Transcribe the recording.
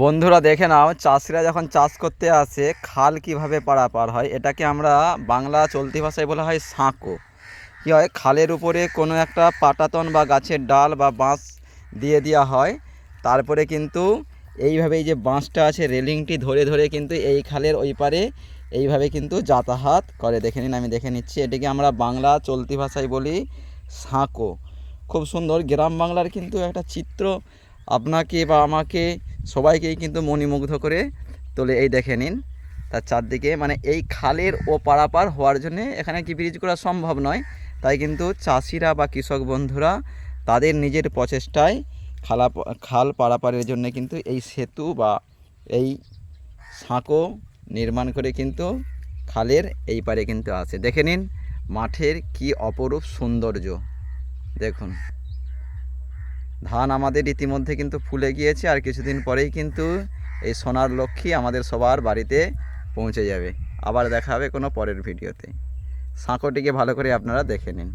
বন্ধুরা দেখে নাও, চাষিরা যখন চাষ করতে আসে খাল কিভাবে পারাপার হয়, এটাকে আমরা বাংলা চলতি ভাষায় বলা হয় সাঁকো। কী হয়, খালের উপরে কোনো একটা পাটাতন বা গাছের ডাল বা বাঁশ দিয়ে দেওয়া হয়। তারপরে কিন্তু এইভাবে এই যে বাঁশটা আছে, রেলিংটি ধরে ধরে কিন্তু এই খালের ওই পারে এইভাবে কিন্তু যাতায়াত করে। দেখে নিন, আমি দেখে নিচ্ছি। এটিকে আমরা বাংলা চলতি ভাষায় বলি সাঁকো। খুব সুন্দর গ্রাম বাংলার কিন্তু একটা চিত্র আপনাকে বা আমাকে সবাইকেই কিন্তু মণিমুগ্ধ করে তোলে। এই দেখে নিন, তার চারদিকে মানে এই খালের ও পারাপার হওয়ার জন্যে এখানে কি ব্রিজ করা সম্ভব নয়, তাই কিন্তু চাষিরা বা কৃষক বন্ধুরা তাদের নিজের প্রচেষ্টায় খাল পারাপারের জন্য কিন্তু এই সেতু বা এই সাঁকো নির্মাণ করে কিন্তু খালের এই পারে কিন্তু আসে। দেখে নিন মাঠের কি অপরূপ সৌন্দর্য। দেখুন, ধান আমাদের ইতিমধ্যে কিন্তু ফুলে গিয়েছে, আর কিছুদিন পরেই কিন্তু এই সোনার লক্ষ্মী আমাদের সবার বাড়িতে পৌঁছে যাবে। আবার দেখা হবে কোনো পরের ভিডিওতে। সাঁকোটিকে ভালো করে আপনারা দেখে নিন।